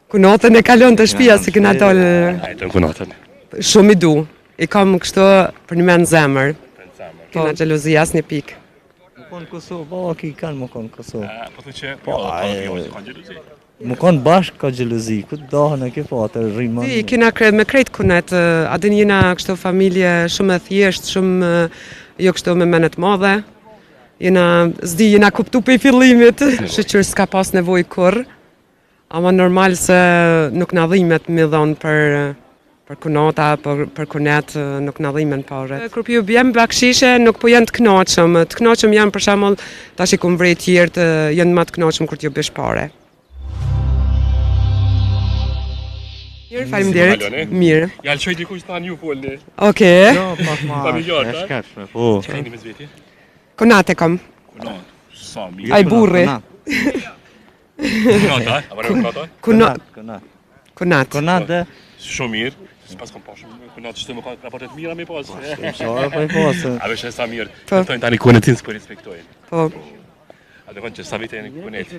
Kunatën e kalon të shtëpia se kena dal. Hajtën kunatën. Shumë i du. I kam kështu për një men zemër. Kena xhelozi asnjë pikë. Më konë Kosovë, baba ki kanë më konë Kosovë. Po të që, ka gjeluzi. Më konë bashkë ka gjelozi, ku të dahën e ke po atë rriman. Si, kena me krejt kunet, adin jena kështu familje shumë e thjesht, shumë jo kështu me menet madhe. Jena kuptu për i fillimit, shqyr s'ka pas nevoj kur. Ama normal se nuk na dhimet me dhonë për kunata, për kunet, nuk na dhimen pare. Kur ju bjem bakshishe, nuk po janë të knaqëm janë për shembull tash i kum vrej tjertë, janë më të knaqëm kur t'ju bësh pare. Mirë, faleminderit. Mirë. Ja lëshoj dikush ta ju folni. Okej. Jo, pak ma. Familjar, ta? Shkatshme, po. Çfarë me zveti? Kunate kam. Kunat. Sa mirë. Ai burri. Kunata, a vërë kunata? Kunat. Shumë mirë. S'pas kom pa shumë kunat që të më ka raportet mira me pas. Shara po i pasë. A vesh e sa mirë. Këtojnë tani kunetin s'po respektojnë. Po. A do që sa vite e një kunet?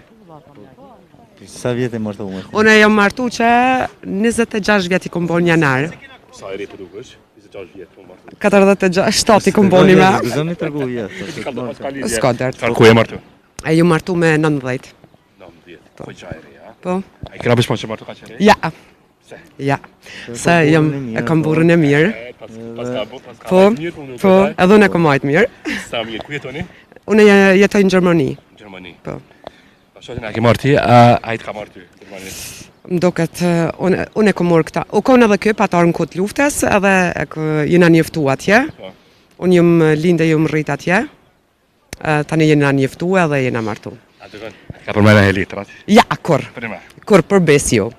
Sa vjetë e martu me? Unë jam martu që 26 vjet i kom bon janar. Sa e re për dukesh? 26 vjet po martu. 47 i kom boni me. Gëzëm i tërgu vjetë. S'ka dert. Çfarë ku e martu? E ju martu me 19. 19. Po qajri, ja? Po. A i kena bësh po që martu ka qëri? Ja. Se? Ja. Se e kam burën e mirë. Po, edhe unë e kam majtë mirë. Sa mirë, ku jetoni? Unë jetoj në Gjermani. Gjermani. Po. Shotin a ke marrë ti, a i të ka marrë ty? Më duket, unë e kom marrë këta. U konë edhe kë patar në këtë luftës, edhe jena njëftu atje. Unë jëm linde, jëm rrit atje. Tani jena njëftu edhe jena martu. A të kënë? Ka përmene e letrat? Ja, kur. Kur për besjo.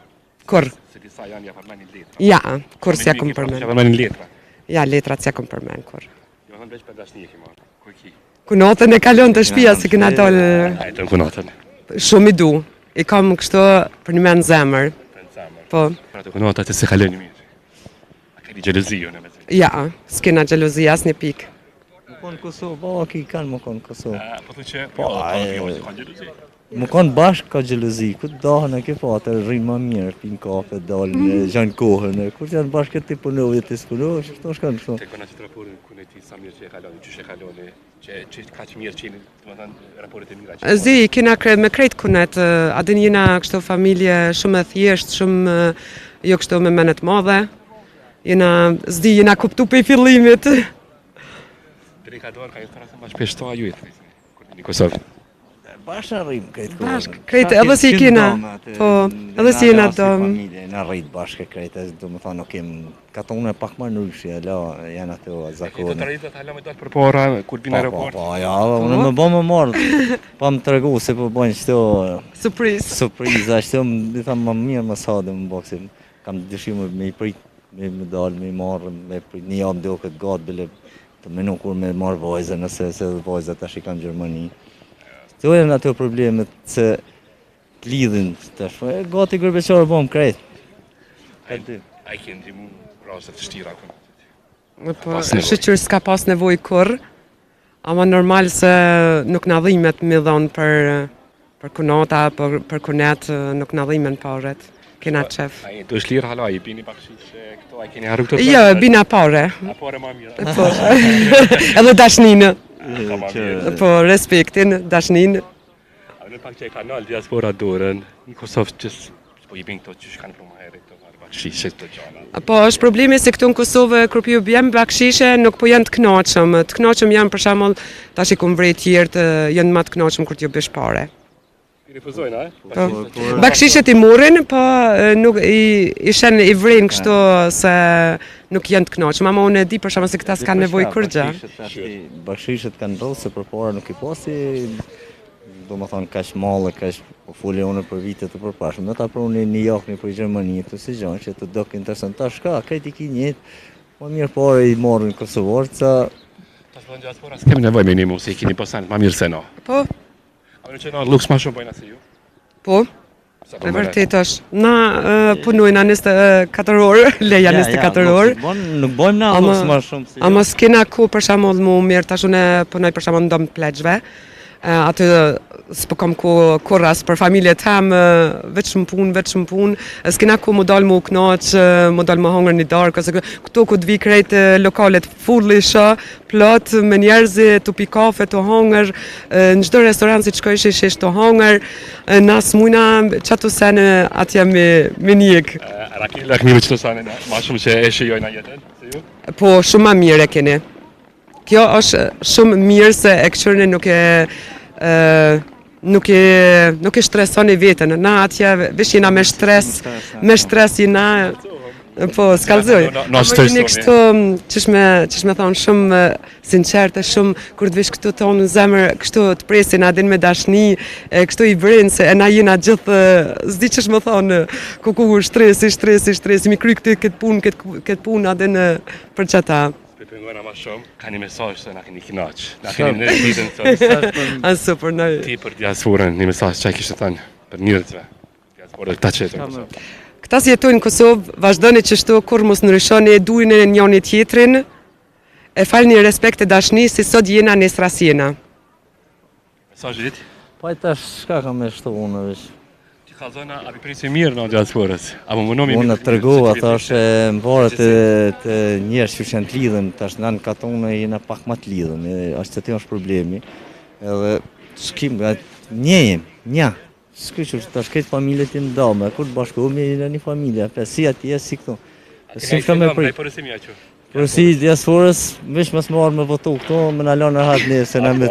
Kur. Se disa janë ja përmene letrat. Ja, kur s'ja kom përmen. Ja përmene letrat. Ja, letrat s'ja kom përmen, kur. Jo, thënë veç për dashni e ki marrë. Ku e ki? Kunatën e kalon të shtëpia se kena dal. Hajtën kunatën. Shumë i du. I kam kështu për një men zemër. Po. Pra të kunatat e se kaloni mirë. A keni xhelozi jo në me zë? Ja, s'kena xhelozi asnjë pikë. Më konë Kosovë, baba ki kanë më konë Kosovë. Po të që, ka xhelozi. Më konë bashkë ka gjelozi, ku të dahën e ke po atë rrinë më mirë, pinë kafe, dalën, gjanë kohën, kur që janë bashkë ti punohë, ti s'punohë, shto shkanë kështu. Te kona që të raporin kune ti sa mirë që e kaloni, që e kaloni, që ka që mirë qeni, të më thënë, raporit e mira që... Zi, kena me krejt kunet, adin jena kështu familje shumë e thjesht, shumë jo kështu me menet madhe. Jena kuptu për i fillimit. Dere ka dorë, ka jetë të ma shpesh to a ju jetë, kur një Kosovë. Bashkë në rrimë këtë kohë. Bashkë, krejtë, edhe si kena. Po, edhe si jena dom. Në rritë bashkë krejtë, do më thonë, nuk kem, ka tonë pak më nërshë, janë ato zakone. Do të rritë të halë me dalë për para, kur binë aeroport. Po, ja, unë më bo më marrë, pa më të regu se po bojnë qëto... Surpriza, qëto më thamë më mirë më sa dhe më boksim. Kam dëshimë me i prit, me dalë, me i marrë, me prit, një jam do këtë gatë, bile të menu kur me marrë vajzë, nëse vajzë të ashtë i kanë Gjermani. Të janë ato problemet se të lidhin të shme, gati gërbeqarë bom krejt. A i kënë ndimu rasët të shtira kënë? Po, shqyr s'ka pas nevoj kur, ama normal se nuk na dhimet me dhonë për kunata, për kunet, nuk na dhimen paret. Kena qef. A i të është lirë hala, i bini bakshish këto, a i keni haru këto? Jo, bina pare. A pare ma mirë. Po, edhe dashninë. Po, respektin, dashninë. A në pak që e kanal diaspora dorën, në Kosovë që s'po i bin këto që shkanë për më herë, këto marë bakshishe këto gjana. Po, është problemi se këtu në Kosovë, kur ju bjem bakshishe, nuk po janë të knaqëm. Të knaqëm janë për shembull tash i kum vrej tjertë, janë më të knaqëm kur t'ju bësh pare. I refuzojnë, a? Po, bakshishet i murin, po nuk i shen i vrin kështu se nuk janë të knaqëm, ama unë e di për shembull se këta s'kan nevojë kur gjë. Bakshishet kanë ndodhur se përpara nuk i pasi, do më thonë, kash mallë, kash po foli unë për vite të përpashme. Në ta pruni një jakni për Gjermani, të si gjanë që të dok interesant. Ta shka, krejt i ki njët, po mirë pare i morën Kosovarë, ca... Ta s'pëllën diaspora, s'kemi nevoj me një mu, se i kini posanit, ma mirë se no. Po. A në që na luks ma shumë pojna se ju? Po. E vërtet është. Na punojna 24 orë, leja 24 orë. Nuk bojmë na luks ma shumë. Ama s'kena ku për shembull mu mirë, tash unë punoj për shembull në dom pleqve. atë s'po kam kur as për familje tem, veç në punë, s'kena ku mu dal mu knaq, mu dal mu hongër një darkë, ose këtu ku t'vi krejt lokalet fullisha, plot, me njerëzi, të pi kafe, të hongër, në çdo restoran si qkojsh ish të hongër, nas mujna qatu sene atje me njek. A keni lakmime qëto sane ma shumë që e shijojnë jetën, se ju? Po, shumë ma mirë e keni. Kjo është shumë mirë se e këqyrën nuk e stresoni vetën. Na atje vesh jena me stres jena, po s'kallzoj. Po jeni kështu, qësh me thonë, shumë sinqerte, shumë kur të vish këtu tonë në zemër, kështu të presin adin me dashni, kështu i vrinë, se na jena gjithë, zdi qësh me thonë, ku stresi, mi kry këtë punë adin për qëta. Pengojna ma shumë, ka një mesazh se na keni knaq. Na keni në ditën tonë. Aso për në... Ti për diasporën, një mesazh që kishte thënë për njerëzve. Diasporën ta qetë në Kosovë. Këta si jetojnë në Kosovë, vazhdoni qështu kur mos ndryshoni, dujnë njëri tjetrin, e falni respekt e dashni, si sot jena nesër as jena. Mesazhi dit? Po e tash shka kam me shtu unë vesh. Ka zona a prisi mirë në diasporës. Apo mundomi unë tregova tash më varet të njerëz që janë të lidhën, tash nën katonë jena pak më të lidhën, është të është problemi. Edhe s'kim nja. S'kyç tash këtë familje të ndome, kur të bashkohemi në një familje, si atje si këtu. Si kam me përësimi aqo. Përësi diasporës, vesh mos marrë me votu këtu, më në lonë rahat një, se në me...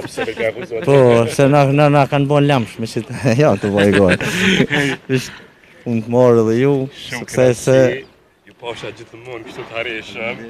Po, se na kanë bon lamsh, me që ja të vajgojnë. Vesh, unë të marrë dhe ju, suksese. Ju pasha gjithë mund, kështu të harishëm.